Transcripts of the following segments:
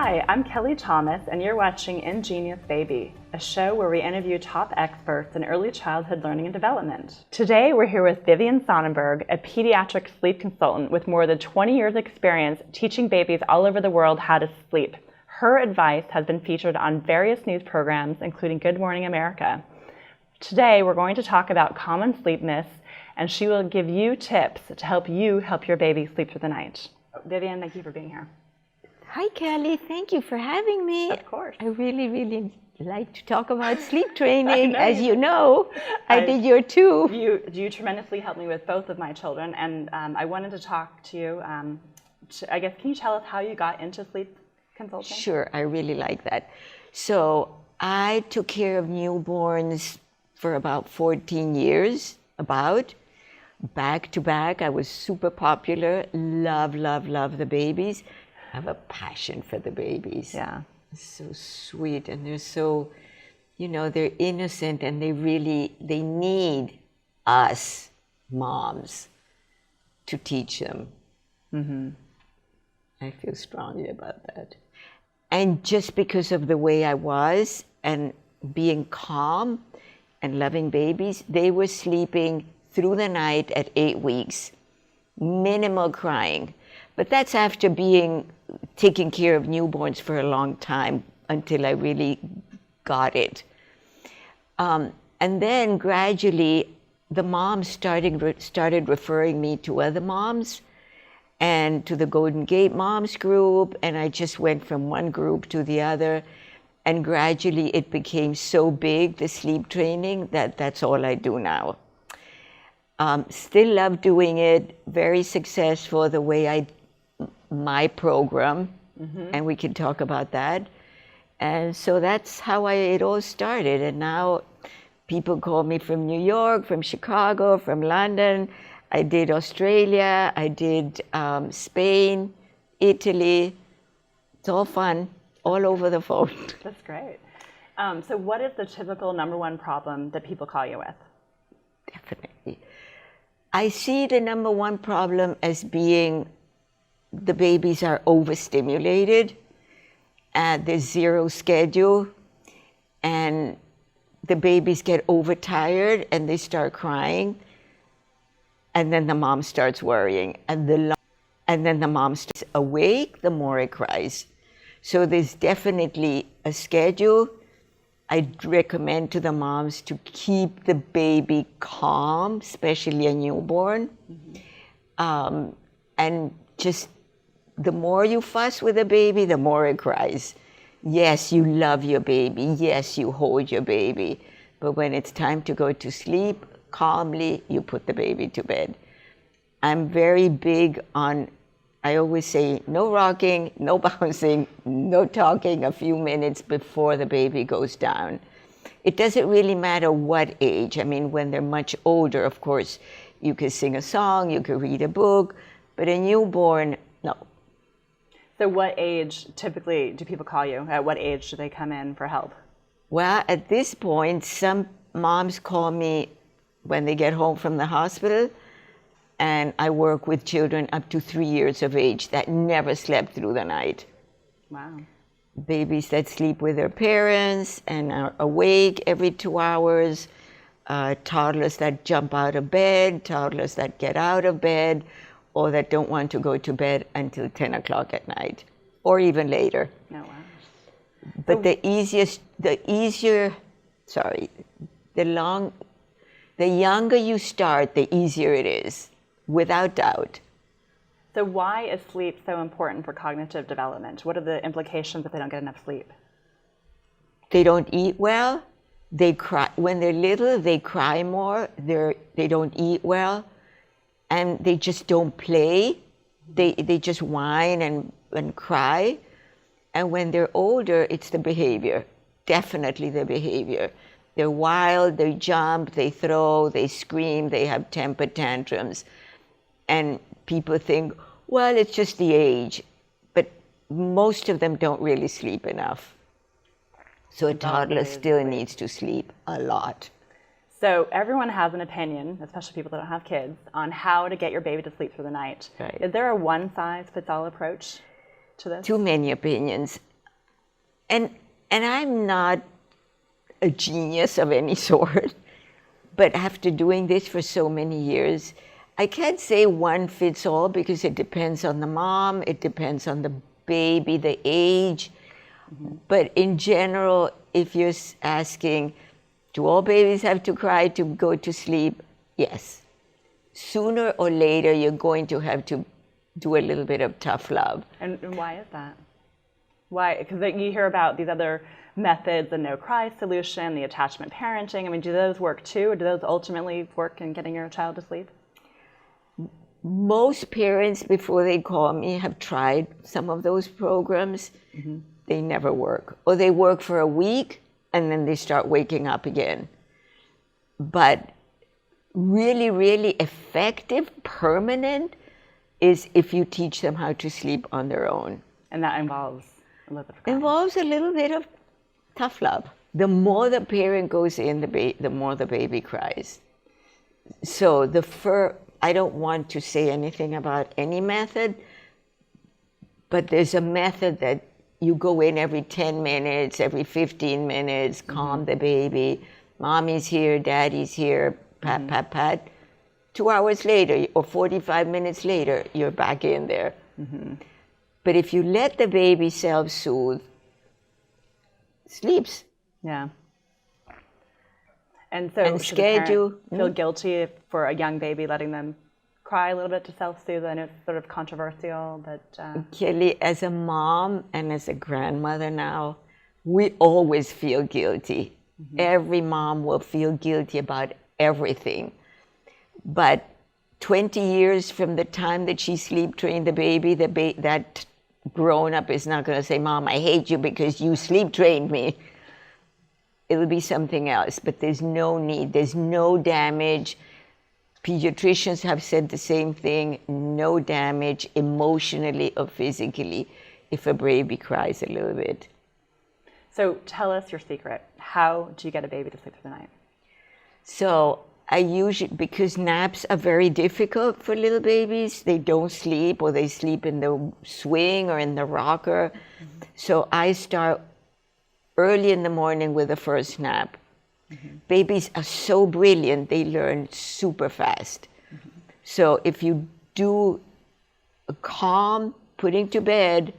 Hi, I'm Kelly Thomas, and you're watching Ingenious Baby, a show where we interview top experts in early childhood learning and development. Today, we're here with Vivian Sonnenberg, a pediatric sleep consultant with more than 20 years experience teaching babies all over the world how to sleep. Her advice has been featured on various news programs, including Good Morning America. Today, we're going to talk about common sleep myths, and she will give you tips to help you help your baby sleep through the night. Vivian, thank you for being here. Hi, Kelly. Thank you for having me. Of course. I really like to talk about sleep training. As you know, I did your too. You tremendously helped me with both of my children, and I wanted to talk to you. I guess, can you tell us how you got into sleep consulting? Sure, I really like that. So I took care of newborns for about 14 years, back to back. I was super popular, love the babies. I have a passion for the babies. Yeah. So sweet, and they're so, they're innocent, and they need us moms to teach them. Mm-hmm. I feel strongly about that. And just because of the way I was and being calm and loving babies, they were sleeping through the night at 8 weeks, minimal crying. But that's after taking care of newborns for a long time until I really got it. And then gradually, the moms started referring me to other moms and to the Golden Gate Moms group, and I just went from one group to the other, and gradually it became so big, the sleep training, that's all I do now. Still love doing it, very successful the way my program, and we can talk about that. And so that's how it all started. And now people call me from New York, from Chicago, from London. I did Australia, I did Spain, Italy. It's all fun, all over the phone. That's great. So what is the typical number one problem that people call you with? Definitely. I see the number one problem as being the babies are overstimulated, and there's zero schedule, and the babies get overtired and they start crying, and then the mom starts worrying, and then the mom stays awake, the more it cries. So there's definitely a schedule. I'd recommend to the moms to keep the baby calm, especially a newborn, and just the more you fuss with a baby, the more it cries. Yes, you love your baby. Yes, you hold your baby. But when it's time to go to sleep, calmly, you put the baby to bed. I'm very big on, I always say, no rocking, no bouncing, no talking a few minutes before the baby goes down. It doesn't really matter what age. I mean, when they're much older, of course, you could sing a song, you could read a book, but a newborn, no. So what age typically do people call you? At what age do they come in for help? Well, at this point, some moms call me when they get home from the hospital, and I work with children up to 3 years of age that never slept through the night. Wow. Babies that sleep with their parents and are awake every 2 hours, toddlers that jump out of bed, toddlers that get out of bed, or that don't want to go to bed until 10 o'clock at night, or even later. Oh, wow. But the younger you start, the easier it is, without doubt. So why is sleep so important for cognitive development? What are the implications if they don't get enough sleep? They don't eat well, they cry. When they're little, they cry more, they don't eat well, and they just don't play. They just whine and cry. And when they're older, it's the behavior, definitely the behavior. They're wild, they jump, they throw, they scream, they have temper tantrums. And people think, well, it's just the age. But most of them don't really sleep enough. So a toddler still needs to sleep a lot. So everyone has an opinion, especially people that don't have kids, on how to get your baby to sleep through the night. Right. Is there a one-size-fits-all approach to this? Too many opinions. And I'm not a genius of any sort, but after doing this for so many years, I can't say one fits all because it depends on the mom, it depends on the baby, the age. But in general, if you're asking, do all babies have to cry to go to sleep? Yes. Sooner or later, you're going to have to do a little bit of tough love. And why is that? Why? Because you hear about these other methods, the no-cry solution, the attachment parenting. I mean, do those work too? Or do those ultimately work in getting your child to sleep? Most parents, before they call me, have tried some of those programs. They never work. Or they work for a week, and then they start waking up again. But really, really effective, permanent, is if you teach them how to sleep on their own. And that involves a little bit of crying. Involves a little bit of tough love. The more the parent goes in, the more the baby cries. So I don't want to say anything about any method, but there's a method that you go in every 10 minutes, every 15 minutes, calm the baby. Mommy's here, daddy's here, pat, pat, pat. 2 hours later or 45 minutes later, you're back in there. But if you let the baby self-soothe, sleeps. Yeah. And so should the parent feel guilty for a young baby letting them cry a little bit to self-soothe? I know it's sort of controversial, but... Kelly, as a mom and as a grandmother now, we always feel guilty. Every mom will feel guilty about everything. But 20 years from the time that she sleep-trained the baby, that grown-up is not going to say, Mom, I hate you because you sleep-trained me. It will be something else, but there's no need. There's no damage. Pediatricians have said the same thing, no damage emotionally or physically if a baby cries a little bit. So tell us your secret. How do you get a baby to sleep through the night? So I usually, because naps are very difficult for little babies, they don't sleep or they sleep in the swing or in the rocker. So I start early in the morning with the first nap. Babies are so brilliant, they learn super fast. So if you do a calm putting to bed,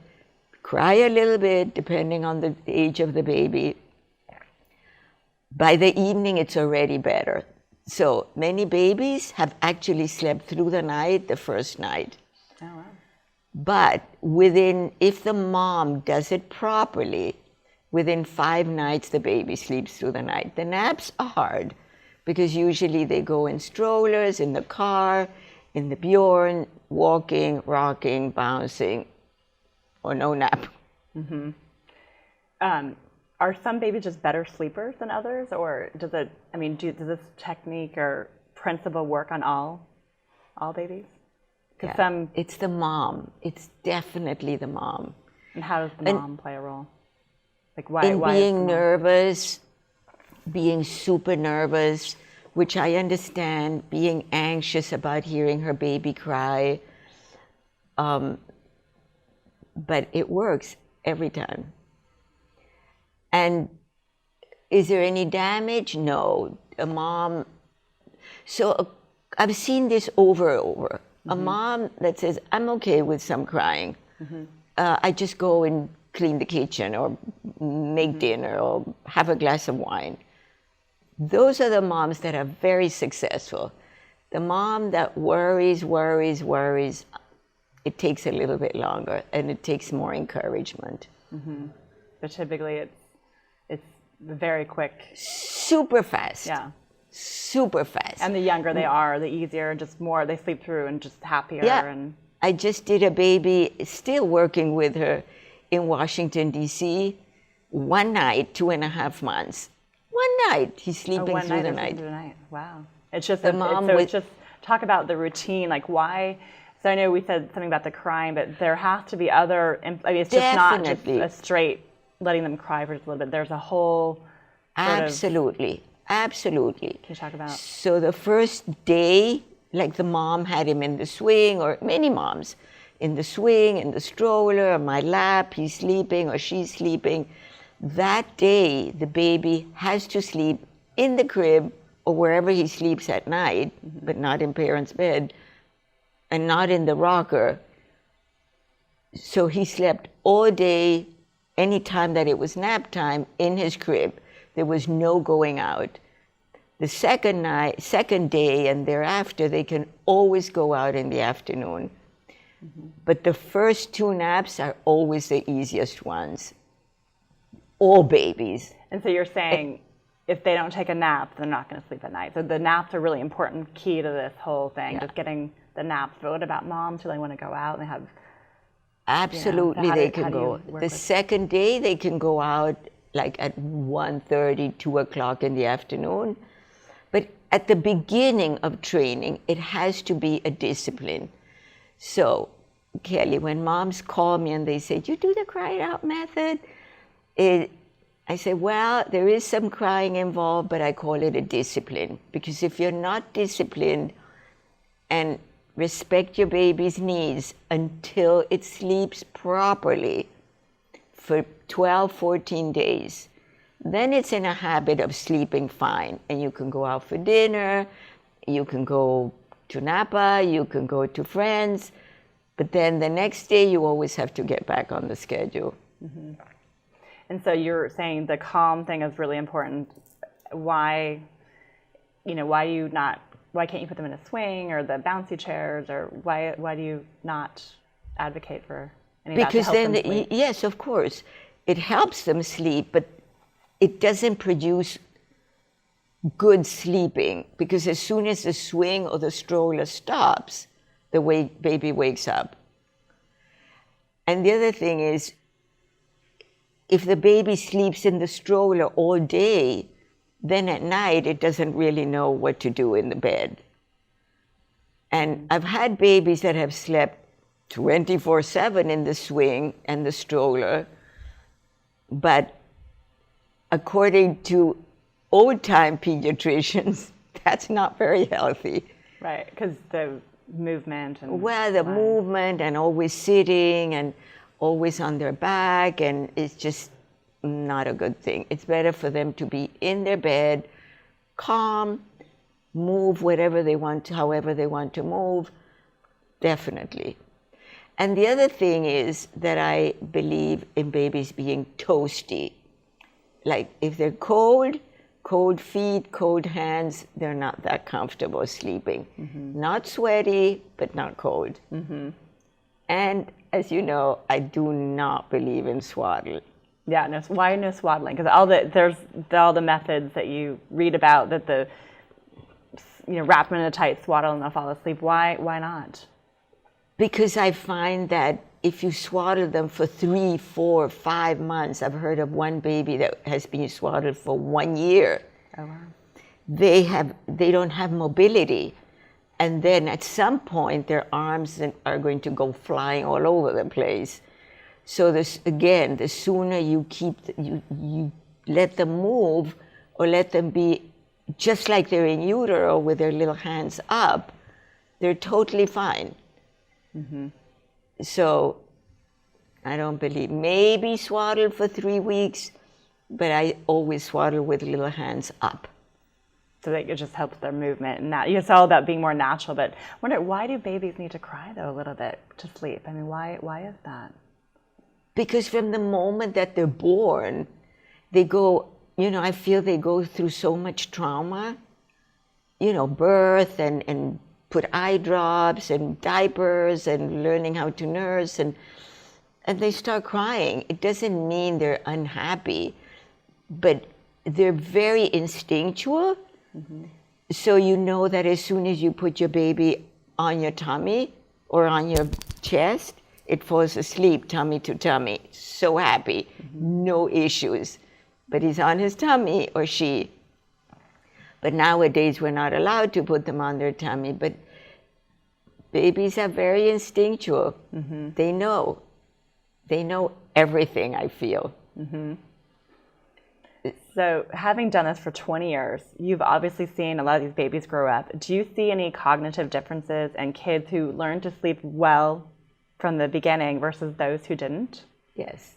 cry a little bit depending on the age of the baby, by the evening it's already better. So many babies have actually slept through the night the first night. Oh, wow. But if the mom does it properly, within 5 nights, the baby sleeps through the night. The naps are hard because usually they go in strollers, in the car, in the Bjorn, walking, rocking, bouncing, or no nap. Are some babies just better sleepers than others, or does this technique or principle work on all babies? Yeah, it's the mom. It's definitely the mom. And how does the mom play a role? Like why? In being nervous, being super nervous, which I understand, being anxious about hearing her baby cry. But it works every time. And is there any damage? No. A mom, so I've seen this over and over. A mom that says, I'm okay with some crying. I just go and clean the kitchen or make dinner or have a glass of wine. Those are the moms that are very successful. The mom that worries, it takes a little bit longer and it takes more encouragement. But typically it's very quick. Super fast. Yeah. Super fast. And the younger they are, the easier, just more they sleep through and just happier. Yeah. And I just did a baby, still working with her in Washington, D.C. One night, 2.5 months. One night, he's sleeping through the night. Wow. It's just, it's just talk about the routine, like why, so I know we said something about the crying, but there has to be other, it's just not just a straight letting them cry for just a little bit. There's a whole Absolutely. Can you talk about? So the first day, like the mom had him in the swing, or many moms, in the swing, in the stroller, on my lap, he's sleeping or she's sleeping. that day the baby has to sleep in the crib or wherever he sleeps at night, but not in parents' bed, and not in the rocker. So he slept all day, any time that it was nap time, in his crib. There was no going out. The second day and thereafter, they can always go out in the afternoon. But the first 2 naps are always the easiest ones. All babies. And so you're saying if they don't take a nap, they're not going to sleep at night. So the naps are really important key to this whole thing, just getting the naps. But what about moms who want to go out and they have... Absolutely, they can go. The second day, they can go out like at 1:30, 2 o'clock in the afternoon. But at the beginning of training, it has to be a discipline. So, Kelly, when moms call me and they say, "You do the cry it out method?" I say, well, there is some crying involved, but I call it a discipline. Because if you're not disciplined and respect your baby's needs until it sleeps properly for 12, 14 days, then it's in a habit of sleeping fine. And you can go out for dinner, you can go to Napa, you can go to friends, but then the next day you always have to get back on the schedule. Mm-hmm. And so you're saying the calm thing is really important. Why can't you put them in a swing or the bouncy chairs, or why do you not advocate for any of that to help them sleep? Yes, of course, it helps them sleep, but it doesn't produce good sleeping, because as soon as the swing or the stroller stops, the baby wakes up. And the other thing is, if the baby sleeps in the stroller all day, then at night it doesn't really know what to do in the bed. And I've had babies that have slept 24/7 in the swing and the stroller, but according to old-time pediatricians, that's not very healthy. Right, because the movement and... Well, the movement and always sitting and always on their back, and it's just not a good thing. It's better for them to be in their bed, calm, move whatever they want to, however they want to move, definitely. And the other thing is that I believe in babies being toasty. Like if they're cold feet, cold hands, they're not that comfortable sleeping. Mm-hmm. Not sweaty, but not cold. Mm-hmm. And as you know, I do not believe in swaddle. Yeah, why no swaddling? Because there's all the methods that you read about that wrap them in a tight swaddle and they'll fall asleep. Why not? Because I find that if you swaddle them for 3, 4, 5 months, I've heard of one baby that has been swaddled for 1 year. Oh, wow. They don't have mobility. And then at some point, their arms are going to go flying all over the place. So the sooner you you let them move, or let them be just like they're in utero with their little hands up, they're totally fine. Mm-hmm. So I don't believe, maybe swaddle for 3 weeks, but I always swaddle with little hands up. So that it just helps their movement. And that, it's all about being more natural. But I wonder, why do babies need to cry, though, a little bit to sleep? I mean, why is that? Because from the moment that they're born, they go, I feel they go through so much trauma, birth and put eye drops and diapers and learning how to nurse, and they start crying. It doesn't mean they're unhappy, but they're very instinctual. Mm-hmm. So you know that as soon as you put your baby on your tummy or on your chest, it falls asleep, tummy to tummy. So happy, mm-hmm. No issues. But he's on his tummy, or she. But nowadays we're not allowed to put them on their tummy. But babies are very instinctual. Mm-hmm. They know everything, I feel. Mm-hmm. So having done this for 20 years, you've obviously seen a lot of these babies grow up. Do you see any cognitive differences in kids who learn to sleep well from the beginning versus those who didn't? Yes.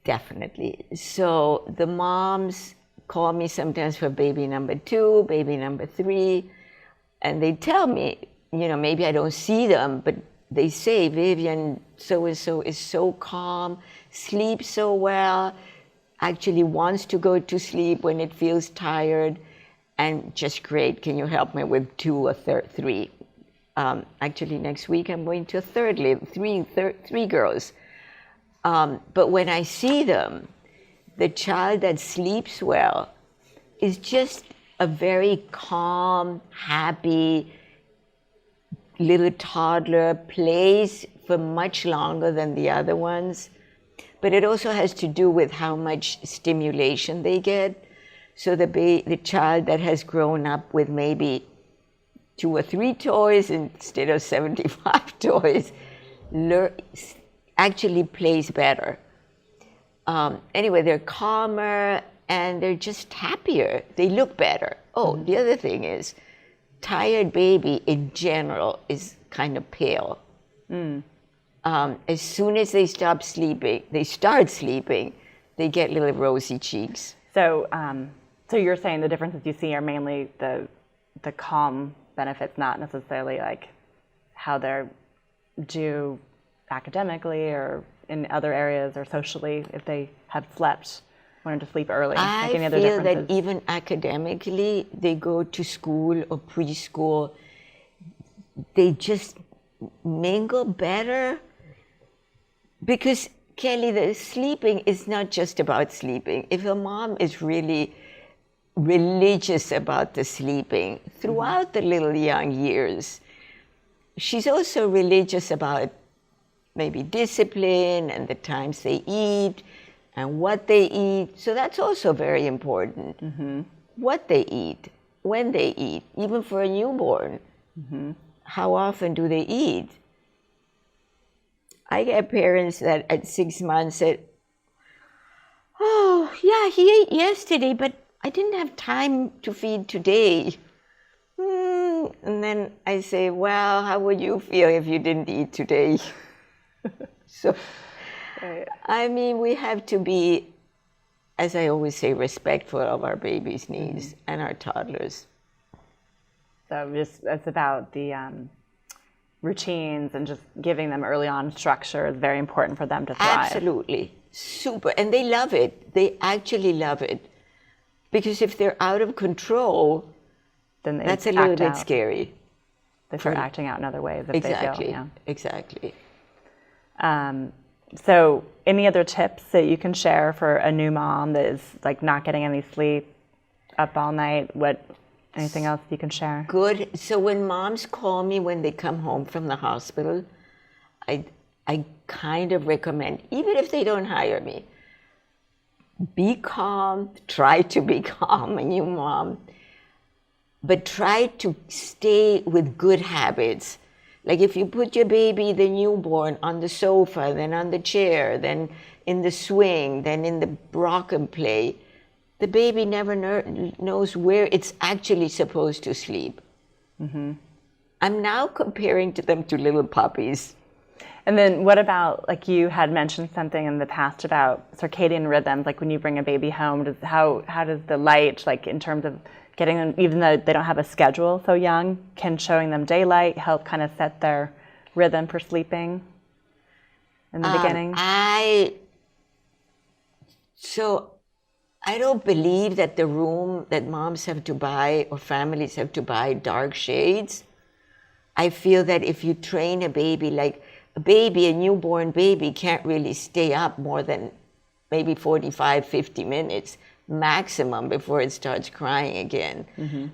Definitely. So the moms call me sometimes for baby number 2, baby number 3, and they tell me, maybe I don't see them, but they say, Vivian, so-and-so is so calm, sleeps so well, actually wants to go to sleep when it feels tired, and just great. Can you help me with 2 or 3? Actually, next week I'm going to a third level, three girls. But when I see them, the child that sleeps well is just a very calm, happy little toddler, plays for much longer than the other ones. But it also has to do with how much stimulation they get. So the child that has grown up with maybe 2 or 3 toys instead of 75 toys actually plays better. Anyway, they're calmer and they're just happier. They look better. Oh, the other thing is, tired baby in general is kind of pale. As soon as they start sleeping, they get little rosy cheeks. So, so you're saying the differences you see are mainly the calm benefits, not necessarily like how they're do academically or in other areas or socially if they have slept, wanted to sleep early. I like any other feel differences? that even academically, they go to school or preschool, they just mingle better. Because, Kelly, the sleeping is not just about sleeping. If a mom is really religious about the sleeping throughout the little young years, she's also religious about maybe discipline and the times they eat and what they eat. So that's also very important. What they eat, when they eat, even for a newborn. How often do they eat? I get parents that at 6 months said, oh, yeah, he ate yesterday, but I didn't have time to feed today. And then I say, well, how would you feel if you didn't eat today? So, I mean, we have to be, as I always say, respectful of our babies' needs and our toddlers. So just it's about the routines and just giving them early on structure is very important for them to thrive. Absolutely. Super. And they love it. They actually love it. Because if they're out of control, Then they that's a little act bit out. scary. They start acting out in other ways if Exactly. they feel. Exactly. So any other tips that you can share for a new mom that is like not getting any sleep, up all night? Anything else you can share? Good. So when moms call me when they come home from the hospital, I kind of recommend, even if they don't hire me, be calm, try to be calm, a new mom, but try to stay with good habits. Like if you put your baby, the newborn, on the sofa, then on the chair, then in the swing, then in the rock and play, the baby never knows where it's actually supposed to sleep. I'm now comparing them to little puppies. And then what about, like you had mentioned something in the past about circadian rhythms, like when you bring a baby home, how does the light, like in terms of getting them, even though they don't have a schedule so young, can showing them daylight help kind of set their rhythm for sleeping in the beginning? I don't believe that the room that moms have to buy or families have to buy dark shades. I feel that if you train a baby, like a newborn baby can't really stay up more than maybe 45, 50 minutes maximum before it starts crying again.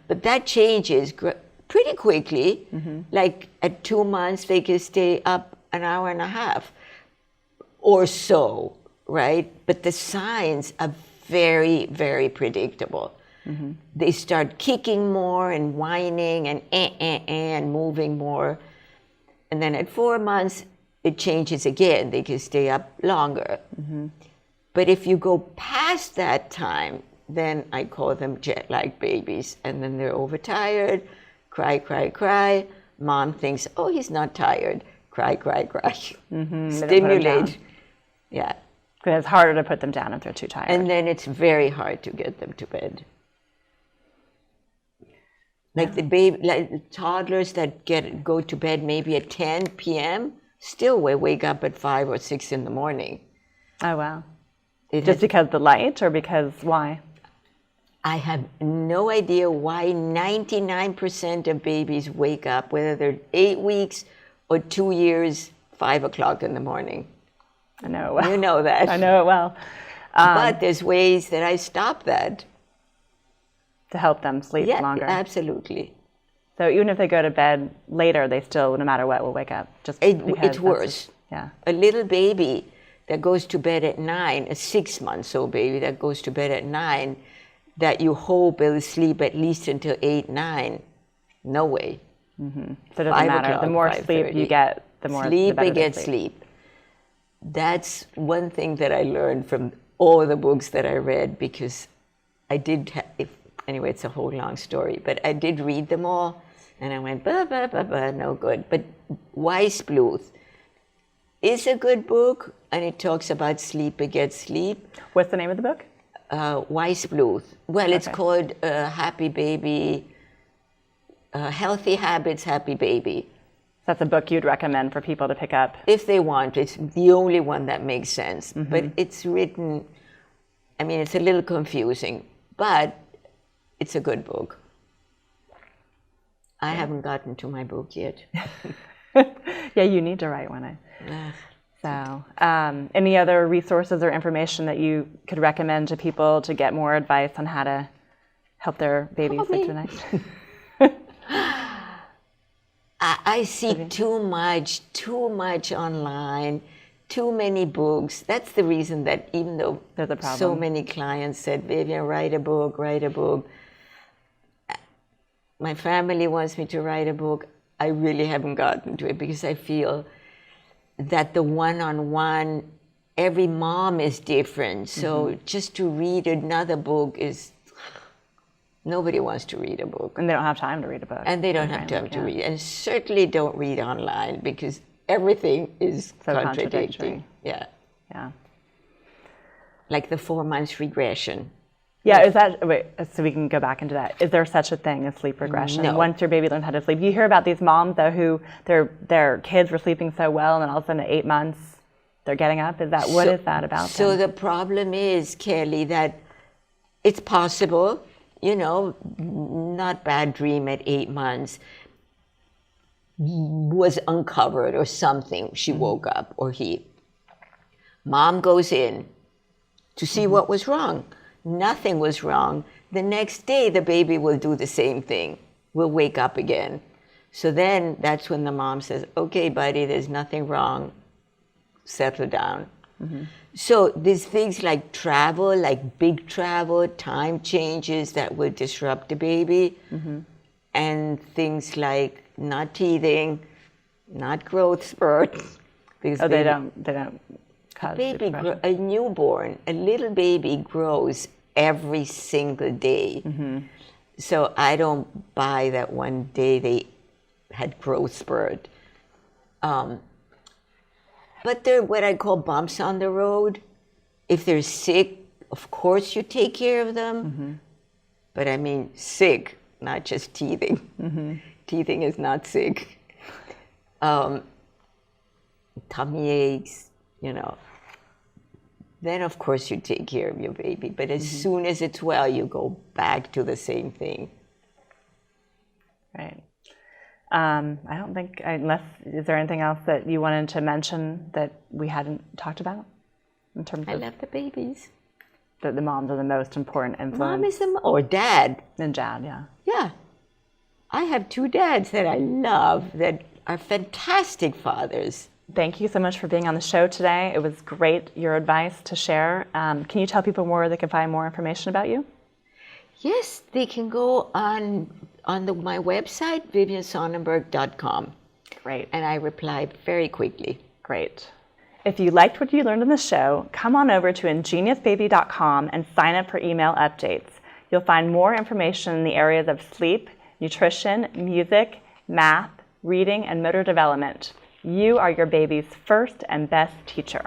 But that changes pretty quickly. Like at 2 months, they can stay up an hour and a half or so, right? But the signs are very, very predictable. They start kicking more and whining and moving more. And then at 4 months, it changes again. They can stay up longer. But if you go past that time, then I call them jet-lag babies. And then they're overtired, cry, cry, cry. Mom thinks, oh, he's not tired. Cry, cry, cry. Stimulate. Yeah. Because it's harder to put them down if they're too tired. And then it's very hard to get them to bed. Like the toddlers that go to bed maybe at 10 p.m. still wake up at 5 or 6 in the morning. Oh, wow. Just because the light, or because why? I have no idea why 99% of babies wake up, whether they're 8 weeks or 2 years, 5 o'clock in the morning. I know it well. You know that. I know it well. But there's ways that I stop that. To help them sleep longer. Yeah, absolutely. So even if they go to bed later, they still, no matter what, will wake up. It's worse. Yeah. A little baby that goes to bed at 9, a 6-month-old baby that goes to bed at 9, that you hope will sleep at least until 8, 9. No way. Mm-hmm. So it doesn't matter. The more sleep you get, the more sleep, the better they get sleep. That's one thing that I learned from all the books that I read, because I did anyway, it's a whole long story, but I did read them all, and I went, no good. But Wise Bluth is a good book, and it talks about sleep begets sleep. What's the name of the book? Wise Bluth. Well, it's called Happy Baby, Healthy Habits, Happy Baby. That's a book you'd recommend for people to pick up? If they want. It's the only one that makes sense. Mm-hmm. But it's written, I mean, it's a little confusing, but it's a good book. I haven't gotten to my book yet. Yeah, you need to write one. So, any other resources or information that you could recommend to people to get more advice on how to help their babies sleep tonight? I see too much online, too many books. That's the reason that even though so many clients said, Vivian, write a book. My family wants me to write a book. I really haven't gotten to it because I feel that the one-on-one, every mom is different. So just to read another book is, nobody wants to read a book. And they don't have time to read a book. And they don't have time to read. And certainly don't read online because everything is so contradicting. Yeah. Like the 4 months regression. Yeah, is that, wait, so we can go back into that. Is there such a thing as sleep regression? No. Once your baby learns how to sleep. You hear about these moms, though, who their kids were sleeping so well, and then all of a sudden at 8 months, they're getting up? What is that about? So the problem is, Kelly, that it's possible, not bad dream at 8 months, was uncovered or something. She woke up, or he. Mom goes in to see what was wrong. Nothing was wrong. The next day, the baby will do the same thing, will wake up again. So then that's when the mom says, okay, buddy, there's nothing wrong. Settle down. Mm-hmm. So there's things like travel, like big travel, time changes that will disrupt the baby. Mm-hmm. And things like not teething, not growth spurts. Because they don't cause a newborn, a little baby grows every single day. Mm-hmm. So I don't buy that one day they had growth spurt. But they're what I call bumps on the road. If they're sick, of course you take care of them. Mm-hmm. But I mean sick, not just teething. Mm-hmm. Teething is not sick. Tummy aches, Then, of course, you take care of your baby. But as soon as it's well, you go back to the same thing. Right. I don't think, is there anything else that you wanted to mention that we hadn't talked about? In terms I love the babies. That the moms are the most important influence. Mom is or dad. And dad, yeah. Yeah. I have 2 dads that I love that are fantastic fathers. Thank you so much for being on the show today. It was great, your advice to share. Can you tell people where they can find more information about you? Yes, they can go on my website, viviansonnenberg.com. Great. And I reply very quickly. Great. If you liked what you learned in the show, come on over to ingeniousbaby.com and sign up for email updates. You'll find more information in the areas of sleep, nutrition, music, math, reading, and motor development. You are your baby's first and best teacher.